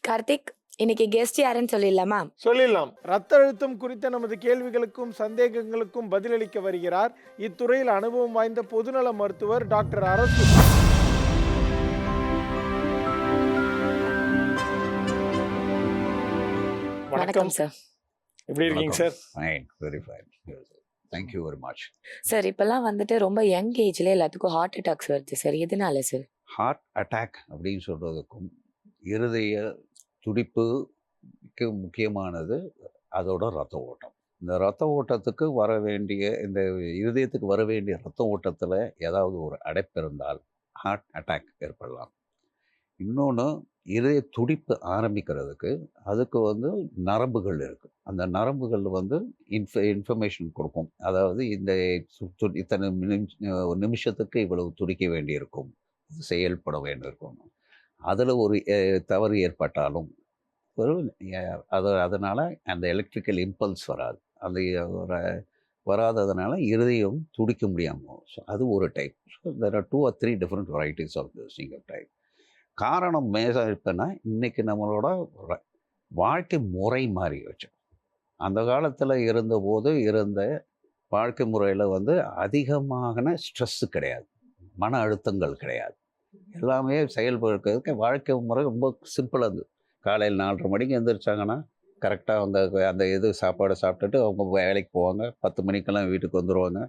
கார்த்திக், இன்னைக்கு கெஸ்ட் யாருன்னு சொல்லிடலாமா? சொல்லிடலாம். ரத்த அழுத்தம் குறித்த நமது கேள்விகளுக்கும் சந்தேகங்களுக்கும் பதிலளிக்க வருகிறார் இத்துறையில் அனுபவம் வாய்ந்த பொதுநல மருத்துவர் டாக்டர் அரசு. வணக்கம் சார். எப்படி இருக்கீங்க sir? Fine, very fine. Thank you very much. Sir, இப்பெல்லாம் வந்துட்டு ரொம்ப யங் ஏஜ்ல எல்லாத்துக்கும் ஹார்ட் அட்டாக்ஸ் வருது சார். எதனால சார்? ஹார்ட் அட்டாக் அப்படின்னு சொல்கிறதுக்கும் இருதய துடிப்புக்கு முக்கியமானது அதோட ரத்த ஓட்டம். இந்த ரத்த ஓட்டத்துக்கு வர வேண்டிய இந்த இருதயத்துக்கு வர வேண்டிய ரத்த ஓட்டத்தில் ஏதாவது ஒரு அடைப்பு இருந்தால் ஹார்ட் அட்டாக் ஏற்படலாம். இன்னொன்று, இதய துடிப்பு ஆரம்பிக்கிறதுக்கு அதுக்கு நரம்புகள் இருக்குது. அந்த நரம்புகள் இன்ஃபர்மேஷன் கொடுக்கும். அதாவது இந்த இத்தனை நிமிஷத்துக்கு இவ்வளவு துடிக்க வேண்டியிருக்கும், செயல்பட வேண்டியிருக்கும். அதில் ஒரு தவறு ஏற்பட்டாலும் அதனால் அந்த எலக்ட்ரிக்கல் இம்பல்ஸ் வராது. அந்த வராததுனால இருதயம் துடிக்க முடியாமல். ஸோ அது ஒரு type. So there are 2 or 3 different varieties of this singer type. காரணம் மேஜாக இருக்குன்னா, இன்றைக்கி நம்மளோட வாழ்க்கை முறை மாறிடுச்சு. அந்த காலத்தில் இருந்தபோது இருந்த வாழ்க்கை முறையில் அதிகமான ஸ்ட்ரெஸ்ஸு கிடையாது, மன அழுத்தங்கள் கிடையாது. எல்லாமே செயல்படுறதுக்கு வாழ்க்கை முறை ரொம்ப சிம்பிளாக இருந்தது. காலையில் 4:30 மணிக்கு எழுந்திரிச்சாங்கன்னா கரெக்டாக அந்த சாப்பாடை சாப்பிட்டுட்டு அவங்க வேலைக்கு போவாங்க. 10 மணிக்கெல்லாம் வீட்டுக்கு வந்துடுவாங்க.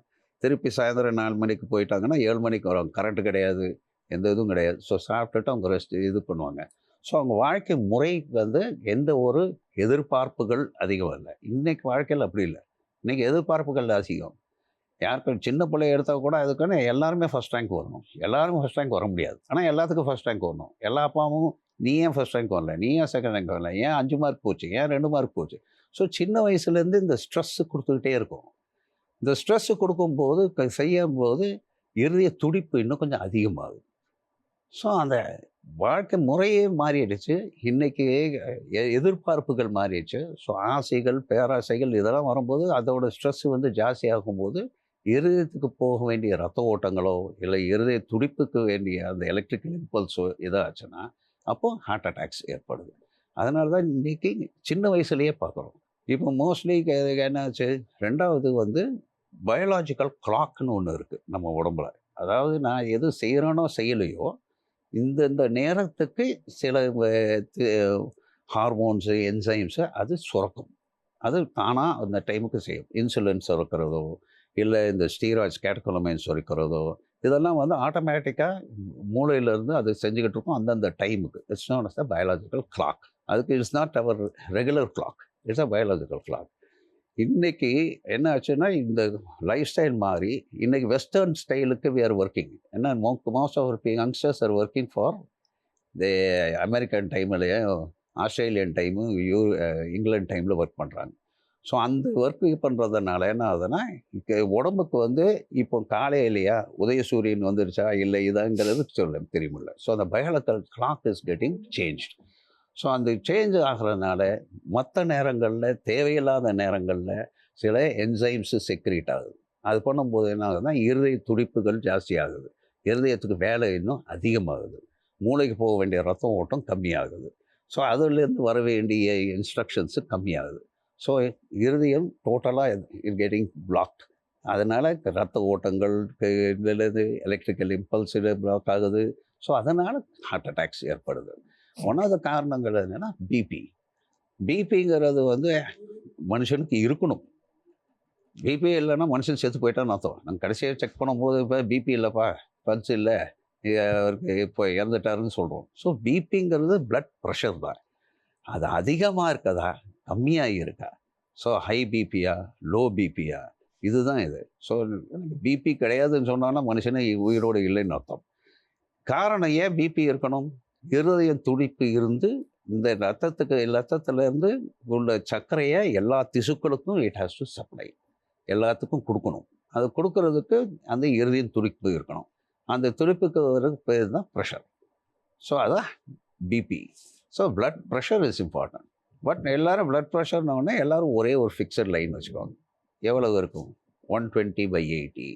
திருப்பி சாயந்தரம் 4 மணிக்கு போயிட்டாங்கன்னா 7 மணிக்கு வருவாங்க. கரண்ட்டு கிடையாது, எந்த இதுவும் கிடையாது. ஸோ சாப்பிட்டுட்டு அவங்க ரெஸ்ட் பண்ணுவாங்க. ஸோ அவங்க வாழ்க்கை முறை எந்த ஒரு எதிர்பார்ப்புகள் அதிகம் இல்லை. இன்றைக்கி வாழ்க்கையில் அப்படி இல்லை. இன்றைக்கி எதிர்பார்ப்புகள் அதிகம். யாருக்கும் சின்ன பிள்ளைய எடுத்தால் கூட அதுக்கான எல்லாருமே ஃபஸ்ட் ரேங்க் வரணும். எல்லாருமே ஃபஸ்ட் ரேங்க் வர முடியாது. ஆனால் எல்லாத்துக்கும் ஃபஸ்ட் ரேங்க் வரணும். எல்லா அப்பாவும் நீ ஏன் ஃபஸ்ட் ரேங்க் வரல, நீ ஏன் செகண்ட் ரேங்க் வரல, ஏன் 5 மார்க் போச்சு, ஏன் 2 மார்க் போச்சு. ஸோ சின்ன வயசுலேருந்து இந்த ஸ்ட்ரெஸ்ஸு கொடுத்துக்கிட்டே இருக்கும். இந்த ஸ்ட்ரெஸ்ஸு கொடுக்கும்போது செய்யும்போது இருதய துடிப்பு இன்னும் கொஞ்சம் அதிகமாகுது. ஸோ அந்த வாழ்க்கை முறையே மாறிடுச்சு. இன்றைக்கி எதிர்பார்ப்புகள் மாறிடுச்சு. ஸோ ஆசைகள், பேராசைகள் இதெல்லாம் வரும்போது அதோட ஸ்ட்ரெஸ்ஸு ஜாஸ்தியாகும்போது இருதயத்துக்கு போக வேண்டிய ரத்த ஓட்டங்களோ இல்லை இருதய துடிப்புக்கு வேண்டிய அந்த எலக்ட்ரிக்கல் இம்பல்ஸோ இதாச்சுன்னா அப்போது ஹார்ட் அட்டாக்ஸ் ஏற்படுது. அதனால தான் இன்றைக்கி சின்ன வயசுலேயே பார்க்குறோம். இப்போ மோஸ்ட்லி என்னாச்சு, ரெண்டாவது பயாலாஜிக்கல் கிளாக்னு ஒன்று இருக்குது நம்ம உடம்புல. அதாவது நான் எது செய்கிறேனோ செய்யலையோ இந்த நேரத்துக்கு சில ஹார்மோன்ஸு, என்சைம்ஸு அது சுரக்கும். அது தானாக அந்த டைமுக்கு செய்யும். இன்சுலின் சுரக்கிறதோ இல்லை இந்த ஸ்டீராய்ட்ஸ், கேட்டகோலமைன் சுரக்கிறதோ இதெல்லாம் ஆட்டோமேட்டிக்காக மூளையிலேருந்து அது செஞ்சுக்கிட்டு இருக்கும் அந்தந்த டைமுக்கு. It's not as the biological clock. அதுக்கு it's not our regular clock, it's a biological clock. இன்றைக்கி என்ன ஆச்சுன்னா, இந்த லைஃப் ஸ்டைல் மாறி இன்றைக்கி வெஸ்டர்ன் ஸ்டைலுக்கு வி ஆர் ஒர்க்கிங். ஏன்னா most of youngsters are working for the American டைம்லேயும் ஆஸ்திரேலியன் டைமு இங்கிலாந்து டைமில் ஒர்க் பண்ணுறாங்க. ஸோ அந்த ஒர்க்கு பண்ணுறதுனால என்ன ஆகுதுன்னா, உடம்புக்கு இப்போ காலையிலையா உதயசூரியன் வந்துருச்சா இல்லை இதாங்கிறது சொல்ல தெரியுமில்ல. ஸோ அந்த biological clock is getting change. So அந்த சேஞ்ச் ஆகிறதுனால மற்ற நேரங்களில், தேவையில்லாத நேரங்களில் சில என்சைம்ஸு செக்ரீட் ஆகுது. அது பண்ணும்போது என்ன ஆகுதுன்னா, இருதய துடிப்புகள் ஜாஸ்தி ஆகுது, இருதயத்துக்கு வேலை இன்னும் அதிகமாகுது, மூளைக்கு போக வேண்டிய ரத்த ஓட்டம் கம்மியாகுது. ஸோ அதுலேருந்து வர வேண்டிய இன்ஸ்ட்ரக்ஷன்ஸு கம்மியாகுது. ஸோ இருதயம் டோட்டலாக இட் கெட்டிங் பிளாக்ட். அதனால் ரத்த ஓட்டங்கள் இதுலேருந்து எலக்ட்ரிக்கல் இம்பல்ஸில் பிளாக் ஆகுது. ஸோ அதனால் ஹார்ட் அட்டாக்ஸ் ஏற்படுது. ஒன் ஆஃப் த காரணங்கள் என்னென்னா பிபி. பிபிங்கிறது மனுஷனுக்கு இருக்கணும். பிபி இல்லைன்னா மனுஷன் செத்து போயிட்டான்னு அர்த்தம். நாங்கள் கடைசியாக செக் பண்ணும்போது இப்போ பிபி இல்லைப்பா, பல்ஸ் இல்லை, அவருக்கு இப்போ இறந்துட்டாருன்னு சொல்கிறோம். ஸோ பிபிங்கிறது பிளட் ப்ரெஷர் தான். அது அதிகமாக இருக்கதா, கம்மியாக இருக்கா, ஸோ ஹை பிபியா, லோ பிபியா, இதுதான் இது. ஸோ பிபி கிடையாதுன்னு சொன்னோன்னா மனுஷனை உயிரோடு இல்லைன்னு அர்த்தம். காரணம் ஏன் பிபி இருக்கணும்? இருதய துடிப்பு இருந்து இந்த ரத்தத்துலேருந்து உள்ள சர்க்கரையை எல்லா திசுக்களுக்கும் இட் ஹாஸ் டு சப்ளை, எல்லாத்துக்கும் கொடுக்கணும். அது கொடுக்கறதுக்கு அந்த இருதய துடிப்பு இருக்கணும். அந்த துடிப்புக்கு பேர் தான் ப்ரெஷர். ஸோ அதான் BP. So blood pressure is important. But எல்லோரும் பிளட் ப்ரெஷர்னோடனே எல்லோரும் ஒரே ஒரு ஃபிக்ஸட் லைன் வச்சுக்கோங்க. எவ்வளவு இருக்கும்? 120/80.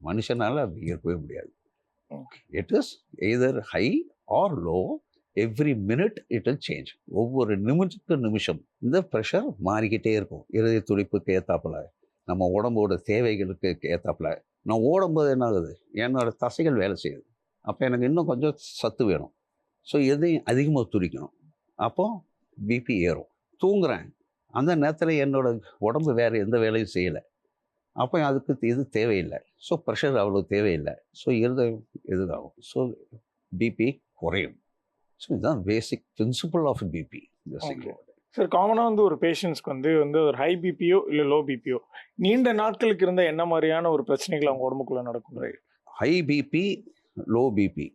மனுஷனால் அப்படி இருக்கவே முடியாது. It is either high R low every minute it will change. ஒவ்வொரு நிமிஷத்துக்கு நிமிஷம் இந்த ப்ரெஷர் மாறிக்கிட்டே இருக்கும். இருதய துடிப்புக்கு ஏற்றாப்புல, நம்ம உடம்போட தேவைகளுக்கு ஏற்றாப்புல. நான் ஓடும்போது என்ன ஆகுது, என்னோட தசைகள் வேலை செய்யுது. அப்போ எனக்கு இன்னும் கொஞ்சம் சத்து வேணும். ஸோ எதையும் அதிகமாக துடிக்கணும். அப்போ பிபி ஏறும். தூங்குறேன், அந்த நேரத்தில் என்னோட உடம்பு வேறு எந்த வேலையும் செய்யலை. அப்போ அதுக்கு இது தேவையில்லை. ஸோ ப்ரெஷர் அவ்வளோ தேவையில்லை. ஸோ இருதயம் இதுதாகும். ஸோ பிபி குறையும். ஸோ இதுதான் basic principle of BP. Sir, காமனாக வந்து ஒரு பேஷண்ட்ஸ்க்கு வந்து ஒரு ஹை பிபியோ இல்லை லோ பிபியோ நீண்ட நாட்களுக்கு இருந்தால் என்ன மாதிரியான ஒரு பிரச்சனைகள் அவங்க உடம்புக்குள்ளே நடக்கும்? High BP, low BP.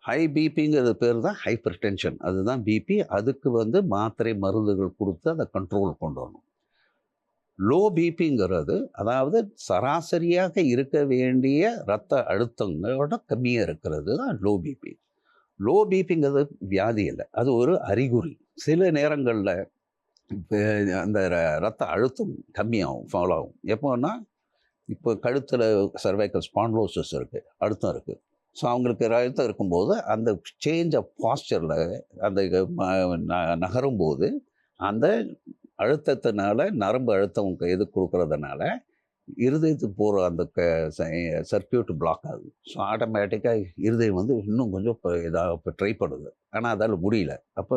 High பிபிங்கிறது பேர் தான் ஹைப்பர் டென்ஷன். அதுதான் பிபி. அதுக்கு வந்து மாத்திரை மருந்துகள் கொடுத்து அதை கண்ட்ரோல் கொண்டு வரணும். லோ பிபிங்கிறது அதாவது சராசரியாக இருக்க வேண்டிய இரத்த அழுத்தங்களோட கம்மியாக இருக்கிறது தான் லோ பிபி. லோ பிபிங்கிறது வியாதி இல்லை, அது ஒரு அறிகுறி. சில நேரங்களில் அந்த ரத்த அழுத்தம் கம்மியாகும், ஃபாலோ ஆகும். எப்போன்னா இப்போ கழுத்தில் சர்வைக்கல் ஸ்பான்லோசிஸ் இருக்குது, அழுத்தம் இருக்குது. ஸோ அவங்களுக்கு அழுத்தம் இருக்கும்போது அந்த சேஞ்ச் ஆஃப் பாஸ்டரில் அந்த நகரும்போது அந்த அழுத்தத்தினால நரம்பு அழுத்தம் இது கொடுக்கறதுனால இருதயத்துக்கு போகிற அந்த சர்க்கியூட் பிளாக் ஆகுது. ஸோ ஆட்டோமேட்டிக்காக இருதயம் வந்து இன்னும் கொஞ்சம் இப்போ ட்ரை பண்ணுது, ஆனால் அதால் முடியல. அப்போ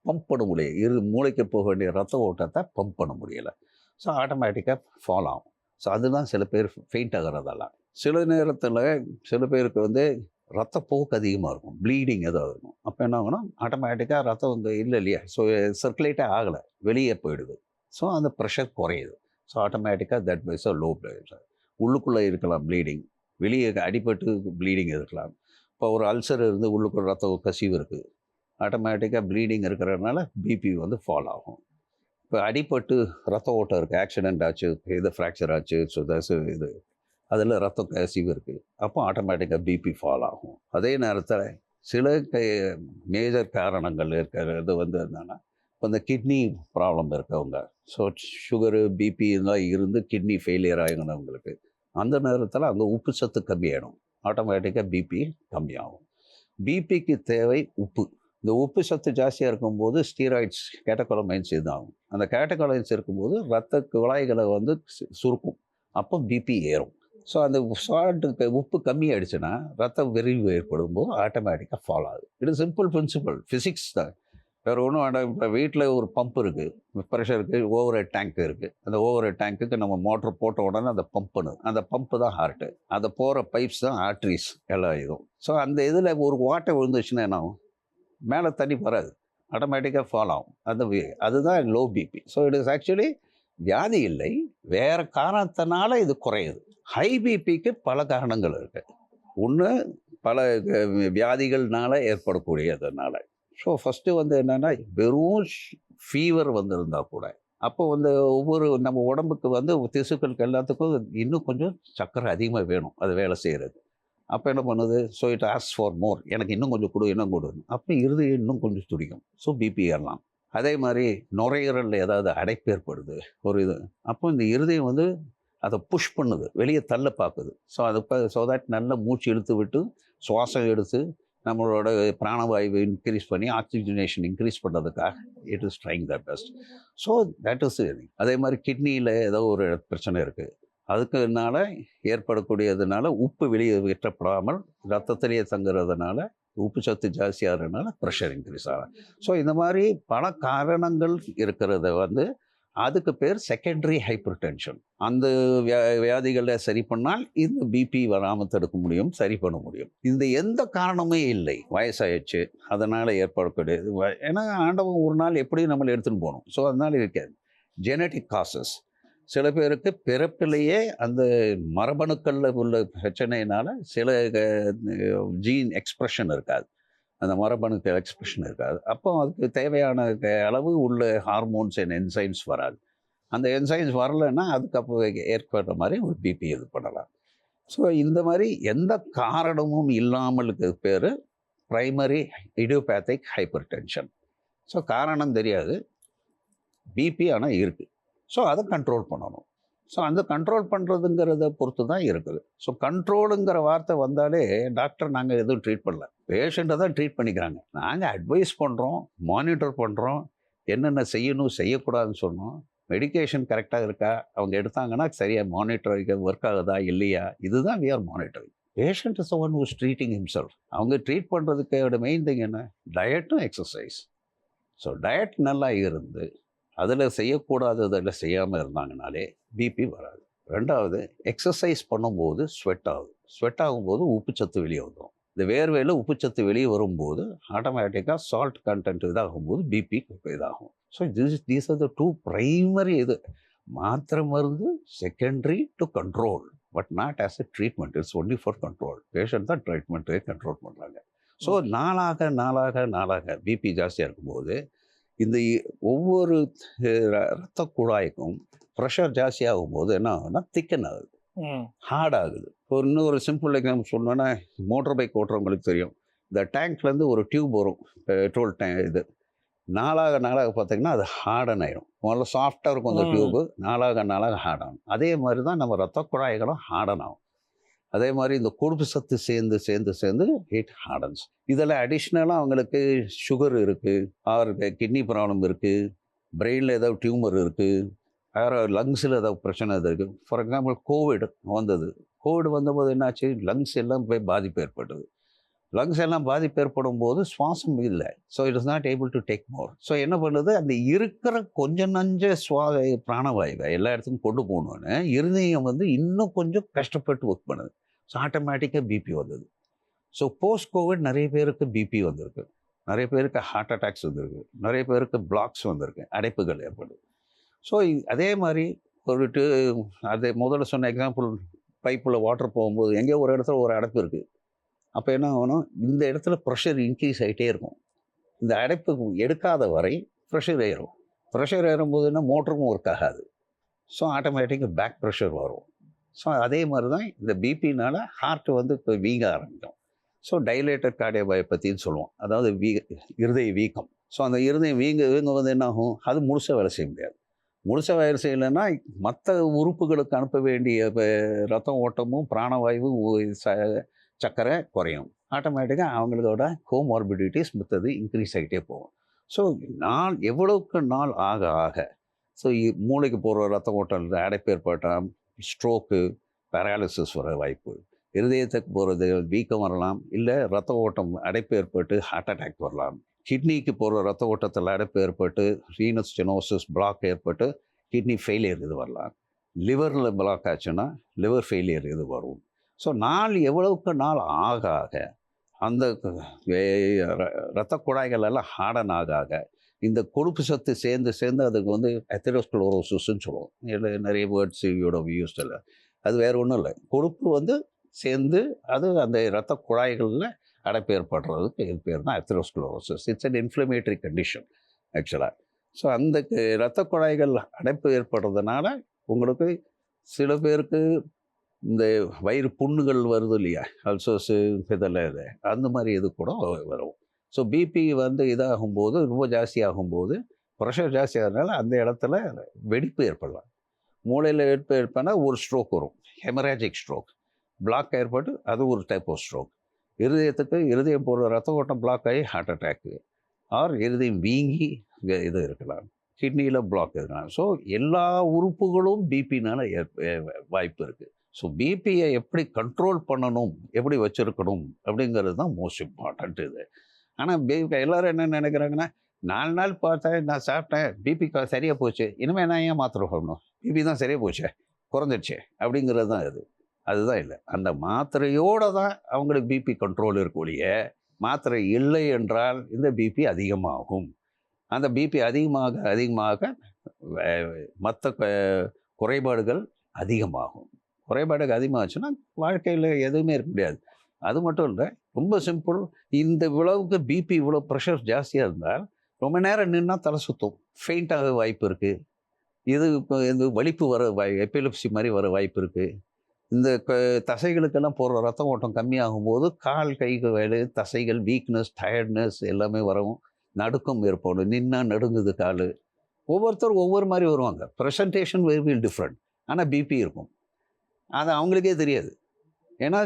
பம்ப் பண்ண முடியல, மூளைக்கு போக வேண்டிய ரத்த ஓட்டத்தை பம்ப் பண்ண முடியலை. ஸோ ஆட்டோமேட்டிக்காக ஃபால் ஆகும். ஸோ அதுதான் சில பேர் ஃபெயிண்ட் ஆகிறதெல்லாம். சில நேரத்தில் சில பேருக்கு வந்து ரத்தப்போக்கு அதிகமாக இருக்கும், ப்ளீடிங் ஏதாவது இருக்கும். அப்போ என்ன ஆகும்னா ஆட்டோமேட்டிக்காக ரத்தம் வந்து இல்லை இல்லையா, ஸோ சர்க்குலேட்டே ஆகலை, வெளியே போயிடுது. ஸோ அந்த ப்ரெஷர் குறையுது. ஸோ ஆட்டோமேட்டிக்காக தட் வைஸ் லோ ப்ரெஷர். உள்ளுக்குள்ளே இருக்கலாம் ப்ளீடிங், வெளியே அடிபட்டு ப்ளீடிங் இருக்கலாம். இப்போ ஒரு அல்சர் இருந்து உள்ளுக்குள்ள ரத்த கசிவு இருக்குது, ஆட்டோமேட்டிக்காக ப்ளீடிங் இருக்கிறதுனால பிபி வந்து ஃபால் ஆகும். இப்போ அடிபட்டு ரத்த ஓட்டம் இருக்குது, ஆக்சிடெண்ட் ஆச்சு, இது ஃப்ராக்சர் ஆச்சு, ஸோ இது அதில் ரத்த கசிவு இருக்குது, அப்போ ஆட்டோமேட்டிக்காக பிபி ஃபால் ஆகும். அதே நேரத்தில் சில மேஜர் காரணங்கள் இருக்கிறது வந்து என்னென்னா, இப்போ இந்த கிட்னி ப்ராப்ளம் இருக்கவங்க, ஸோ சுகரு பிபி இதெல்லாம் இருந்து கிட்னி ஃபெயிலியர் ஆகினவங்களுக்கு அந்த நேரத்தில் அங்கே உப்பு சத்து கம்மியாகிடும், ஆட்டோமேட்டிக்காக பிபி கம்மியாகும். பிபிக்கு தேவை உப்பு. இந்த உப்பு சத்து ஜாஸ்தியாக இருக்கும்போது ஸ்டீராய்ட்ஸ், கேட்டகோலமைன்ஸ் இதாகும். அந்த கேட்டகோலமைன்ஸ் இருக்கும்போது ரத்த குழாய்களை வந்து சுருக்கும், அப்போ பிபி ஏறும். ஸோ அந்த சால்ட்டு உப்பு கம்மியாகிடுச்சுன்னா ரத்த விரிவு ஏற்படும் போது ஆட்டோமேட்டிக்காக ஃபால் ஆகுது. இது சிம்பிள் பிரின்சிபல், ஃபிசிக்ஸ் தான், வேறு ஒன்றும் வேண்டாம். இப்போ வீட்டில் ஒரு பம்ப் இருக்குது, ப்ரெஷருக்கு ஓவர் ஹெட் டேங்க் இருக்குது. அந்த ஓவர் ஹெட் டேங்க்குக்கு நம்ம மோட்ரு போட்ட உடனே அதை பம்ப் பண்ணுது. அந்த பம்ப்பு தான் ஹார்ட்டு, அதை போகிற பைப்ஸ் தான் ஆர்ட்ரிஸ், எல்லாம் இதுவும். ஸோ அந்த இதில் ஒரு வாட்டை விழுந்துச்சுன்னா என்ன ஆகும், மேலே தண்ணி வராது, ஆட்டோமேட்டிக்காக ஃபால் ஆகும். அதுதான் low BP. So it is actually வியாதி இல்லை, வேறு காரணத்தினால இது குறையுது. ஹை பிபிக்கு பல காரணங்கள் இருக்குது. ஒன்று பல வியாதிகள்னால ஏற்படக்கூடியதுனால. ஸோ ஃபஸ்ட்டு வந்து என்னென்னா, வெறும் ஃபீவர் வந்திருந்தால் கூட அப்போ வந்து ஒவ்வொரு நம்ம உடம்புக்கு வந்து திசுக்களுக்கு எல்லாத்துக்கும் இன்னும் கொஞ்சம் சர்க்கரை அதிகமாக வேணும் அது வேலை செய்கிறது. அப்போ என்ன பண்ணுது, so it ask for more, எனக்கு இன்னும் கொஞ்சம் கொடு, இன்னும் கொடுன்னு. அப்போ இருதயம் இன்னும் கொஞ்சம் துடிக்கும், ஸோ பிபி ஏறலாம். அதே மாதிரி நுரையீரலில் ஏதாவது அடைப்பு ஏற்படுது ஒரு இது, அப்போ இந்த இருதயம் வந்து அதை புஷ் பண்ணுது, வெளியே தள்ள பார்க்குது. ஸோ அது ஸோ தட் நல்ல மூச்சு இழுத்து விட்டு சுவாசம் எடுத்து நம்மளோட பிராணவாயுவை இன்க்ரீஸ் பண்ணி ஆக்சிஜனேஷன் இன்க்ரீஸ் பண்ணுறதுக்காக it is trying the best. So that is. அதே மாதிரி கிட்னியில் ஏதோ ஒரு பிரச்சனை இருக்குது, அதுக்குனால ஏற்படக்கூடியதுனால உப்பு வெளியே வெற்றப்படாமல் ரத்தத்திலேயே தங்குறதுனால உப்பு சத்து ஜாஸ்தியாகிறதுனால ப்ரெஷர் இன்க்ரீஸ் ஆகும். ஸோ இந்த மாதிரி பல காரணங்கள் இருக்கிறத வந்து அதுக்கு பேர் செகண்டரி ஹைப்பர் டென்ஷன். அந்த வியாதிகளை சரி பண்ணால் இந்த பிபி வராமல் தடுக்க முடியும், சரி பண்ண முடியும். இந்த எந்த காரணமே இல்லை, வயசாயிடுச்சு அதனால் ஏற்படக்கூடியது. ஏன்னா ஆண்டவன் ஒரு நாள் எப்படியும் நம்மளை எடுத்துன்னு போகணும், ஸோ அதனால் இருக்காது. ஜெனட்டிக் காசஸ், சில பேருக்கு பிறப்பிலேயே அந்த மரபணுக்களில் உள்ள பிரச்சனையினால் சில ஜீன் எக்ஸ்ப்ரெஷன் இருக்காது, அந்த மரபணுக்கள் எக்ஸ்பிரஷன் இருக்காது. அப்போ அதுக்கு தேவையான அளவு உள்ள ஹார்மோன்ஸ் அண்ட் என்சைம்ஸ் வராது. அந்த என்சைம்ஸ் வரலைன்னா அதுக்கு அப்போ ஏற்படுற மாதிரி ஒரு பிபி இது பண்ணலாம். ஸோ இந்த மாதிரி எந்த காரணமும் இல்லாமலுக்கு பேர் ப்ரைமரி இடியோபேத்திக் ஹைப்பர் டென்ஷன். ஸோ காரணம் தெரியாது, பிபி ஆனால் இருக்குது. ஸோ அதை கண்ட்ரோல் பண்ணணும். ஸோ அந்த கண்ட்ரோல் பண்ணுறதுங்கிறத பொறுத்து தான் இருக்குது. ஸோ கண்ட்ரோலுங்கிற வார்த்தை வந்தாலே டாக்டர் நாங்கள் எதுவும் ட்ரீட் பண்ணல, பேஷண்ட்டை தான் ட்ரீட் பண்ணிக்கிறாங்க. நாங்கள் அட்வைஸ் பண்ணுறோம், மானிட்டர் பண்ணுறோம், என்னென்ன செய்யணும் செய்யக்கூடாதுன்னு சொன்னோம். மெடிகேஷன் கரெக்டாக இருக்கா, அவங்க எடுத்தாங்கன்னா சரியாக மானிட்டர் ஒர்க் ஆகுதா இல்லையா, இதுதான் we are monitoring. Patient is one who's treating himself. அவங்க ட்ரீட் பண்ணுறதுக்கு மெயின் திங் என்ன, டயட்டும் எக்ஸசைஸ். ஸோ டயட் நல்லா இருந்து அதில் செய்யக்கூடாததில் செய்யாமல் இருந்தாங்கனாலே பிபி வராது. ரெண்டாவது, எக்ஸசைஸ் பண்ணும்போது ஸ்வெட் ஆகுது. ஸ்வெட் ஆகும்போது உப்புச்சத்து வெளியே வந்துடும். இந்த வேர்வையில் உப்புச்சத்து வெளியே வரும்போது ஆட்டோமேட்டிக்காக சால்ட் கண்டென்ட் இதாகும்போது பிபி இதாகும். So these are the two primary. இது மாத்திரை மருந்து secondary to control, but not as a treatment. It's only for control. Patient தான் ட்ரீட்மெண்ட்டே கண்ட்ரோல் பண்ணுறாங்க. ஸோ நாளாக பிபி ஜாஸ்தியாக இருக்கும்போது இந்த ஒவ்வொரு ரத்த குழாய்க்கும் ப்ரெஷர் ஜாஸ்தியாகும் போது என்ன ஆகுதுன்னா திக்கன் ஆகுது, ஹார்ட் ஆகுது. இப்போ இன்னொரு சிம்பிள் எக்ஸாம்பிள் சொன்னோன்னா, மோட்டர் பைக் ஓட்டுறவங்களுக்கு தெரியும். இந்த டேங்க்லேருந்து ஒரு டியூப் வரும், பெட்ரோல் டேங்க். இது நாளாக பார்த்தீங்கன்னா அது ஹார்டன் ஆயிடும். முதல்ல சாஃப்டாக இருக்கும் அந்த டியூப்பு, நாளாக ஹார்ட் ஆகும். அதே மாதிரி தான் நம்ம ரத்த குழாய்களும் ஹார்டன் ஆகும். அதே மாதிரி இந்த கொழுப்பு சத்து சேர்ந்து ஹீட் ஹார்டன்ஸ். இதில் அடிஷ்னலாக அவங்களுக்கு சுகர் இருக்குது, அவருக்கு கிட்னி ப்ராப்ளம் இருக்குது, பிரெயினில் ஏதாவது டியூமர் இருக்குது, வேறு லங்ஸில் ஏதாவது பிரச்சனை இருக்குது. ஃபார் எக்ஸாம்பிள் கோவிட் வந்தபோது என்னாச்சு, லங்ஸ் எல்லாம் போய் பாதிப்பு ஏற்பட்டது. லங்ஸ் எல்லாம் பாதிப்பு ஏற்படும் போது சுவாசம் இல்லை. So it is not able to take more. So என்ன பண்ணுது, அந்த இருக்கிற கொஞ்சம் நஞ்ச பிராணவாயுவை எல்லா இடத்துக்கும் கொண்டு போகணுன்னு இருதயம் இன்னும் கொஞ்சம் கஷ்டப்பட்டு ஒர்க் பண்ணுது. ஸோ ஆட்டோமேட்டிக்காக பிபி வந்தது. ஸோ போஸ்ட் கோவிட் நிறைய பேருக்கு பிபி வந்திருக்கு, நிறைய பேருக்கு ஹார்ட் அட்டாக்ஸ் வந்திருக்கு, நிறைய பேருக்கு பிளாக்ஸ் வந்திருக்கு, அடைப்புகள் ஏற்படுது. ஸோ அதே மாதிரி அதே முதல்ல சொன்ன எக்ஸாம்பிள், பைப்பில் வாட்டர் போகும்போது எங்கேயோ ஒரு இடத்துல ஒரு அடைப்பு இருக்குது. அப்போ என்ன ஆகணும், இந்த இடத்துல ப்ரெஷர் இன்க்ரீஸ் ஆகிட்டே இருக்கும். இந்த அடைப்பு எடுக்காத வரை ப்ரெஷர் ஏறும். ப்ரெஷர் ஏறும்போது என்ன, மோட்டருக்கும் ஒர்க் ஆகாது. ஸோ ஆட்டோமேட்டிக்காக பேக் ப்ரெஷர் வரும். ஸோ அதே மாதிரி தான் இந்த பிபினால் ஹார்ட் இப்போ வீங்க ஆரம்பிக்கும். ஸோ டைலேட்டட் கார்டியோபயோபதின்னு சொல்லுவோம், அதாவது இருதய வீக்கம். ஸோ அந்த இருதயம் வீங்க என்ன ஆகும், அது முழுசாக வேலை செய்ய முடியாது. முழுசாக வேலை செய்யலைன்னா மற்ற உறுப்புகளுக்கு அனுப்ப வேண்டிய ரத்தம் ஓட்டமும் பிராணவாயுவும் சர்க்கரை குறையும். ஆட்டோமேட்டிக்காக அவங்களோட கோமார்பிடிட்டிஸ் மற்றது இன்க்ரீஸ் ஆகிட்டே போகும். ஸோ எவ்வளவுக்கு நாள் ஆக ஸோ மூளைக்கு போகிற ரத்த ஓட்டம் அடைப்பு ஏற்பட்டால் ஸ்ட்ரோக்கு, பேராலிசிஸ் வர வாய்ப்பு, இருதயத்துக்கு போகிறது வீக்கம் வரலாம், இல்லை ரத்த ஓட்டம் அடைப்பு ஏற்பட்டு ஹார்ட் அட்டாக் வரலாம். கிட்னிக்கு போகிற ரத்த ஓட்டத்தில் அடைப்பு ஏற்பட்டு ரீனஸ் ஸ்டெனோசிஸ் பிளாக் ஏற்பட்டு கிட்னி ஃபெயிலியர் இது வரலாம். லிவரில் பிளாக் ஆச்சுன்னா லிவர் ஃபெயிலியர் இது வரும். ஸோ எவ்வளவுக்கு நாள் ஆக அந்த இரத்த குழாய்கள் எல்லாம் ஹார்டன் ஆக இந்த கொழுப்பு சத்து சேர்ந்து அதுக்கு எத்தெரோஸ்க்ளரோசிஸ்ன்னு சொல்லுவோம். நிறைய வேர்ட்ஸ் யூஸ் இல்லை, அது வேறு ஒன்றும் இல்லை. கொழுப்பு சேர்ந்து அது அந்த இரத்த குழாய்களில் அடைப்பு ஏற்படுறதுக்கு இது பேர் தான் எத்தெரோஸ்க்ளரோசிஸ். இட்ஸ் அன் இன்ஃப்ளமேட்டரி கண்டிஷன் ஆக்சுவலாக. ஸோ அந்த இரத்த குழாய்கள் அடைப்பு ஏற்படுறதுனால உங்களுக்கு சில பேருக்கு இந்த வயிறு புண்ணுகள் வருது இல்லையா, அல்சோஸு இதெல்லாம் இது அந்த மாதிரி இது கூட வரும். ஸோ பிபி இதாகும்போது ரொம்ப ஜாஸ்தி ஆகும்போது ப்ரெஷர் ஜாஸ்தி ஆகிறதுனால அந்த இடத்துல வெடிப்பு ஏற்படலாம். மூளையில் வெடிப்பு ஏற்பனா ஒரு ஸ்ட்ரோக் வரும், ஹெமராஜிக் ஸ்ட்ரோக். பிளாக் ஏற்பட்டு அது ஒரு டைப் ஆஃப் ஸ்ட்ரோக். இருதயம் போகிற ரத்த ஓட்டம் பிளாக் ஆகி ஹார்ட் அட்டாக்கு, ஆர் இருதயம் வீங்கி இது இருக்கலாம், கிட்னியில் பிளாக் இருக்கலாம். ஸோ எல்லா உறுப்புகளும் பிபினால் வாய்ப்பு இருக்குது. ஸோ பிபியை எப்படி கண்ட்ரோல் பண்ணணும், எப்படி வச்சுருக்கணும் அப்படிங்கிறது தான் மோஸ்ட் இம்பார்ட்டண்ட் இது. ஆனால் எல்லோரும் என்ன நினைக்கிறாங்கன்னா, 4 நாள் பார்த்தேன், நான் சாப்பிட்டேன், பிபி சரியாக போச்சு, இனிமேல் நான் ஏன் மாத்திரை போடணும், பிபி தான் சரியாக போச்சு, குறைஞ்சிடுச்சு அப்படிங்கிறது தான் இது. அதுதான் இல்லை, அந்த மாத்திரையோடு தான் அவங்களுக்கு பிபி கண்ட்ரோல் இருக்கும் ஒழிய, மாத்திரை இல்லை என்றால் இந்த பிபி அதிகமாகும். அந்த பிபி அதிகமாக மற்ற குறைபாடுகள் அதிகமாகும். குறைபாடுகள் அதிகமாகச்சுன்னா வாழ்க்கையில் எதுவுமே இருக்க முடியாது. அது மட்டும் இல்லை, ரொம்ப சிம்பிள், இந்த இவ்வளவுக்கு பிபி இவ்வளோ ப்ரெஷர் ஜாஸ்தியாக இருந்தால் ரொம்ப நேரம் நின்னா தலை சுற்றும், ஃபெயிண்டாக வாய்ப்பு இருக்குது. இது இப்போ இந்த வலிப்பு வர எபிலெப்சி மாதிரி வர வாய்ப்பு இருக்குது. இந்த தசைகளுக்கெல்லாம் போகிற ரத்த ஓட்டம் கம்மியாகும்போது கால் கை வேலை தசைகள் வீக்னஸ், டயர்ட்னஸ் எல்லாமே வரும். நடுக்கம் ஏற்படும், நின்னா நடுங்குது கால். ஒவ்வொருத்தரும் ஒவ்வொரு மாதிரி வருவாங்க. Presentation will different. ஆனால் பிபி இருக்கும், அது அவங்களுக்கே தெரியாது. ஏன்னா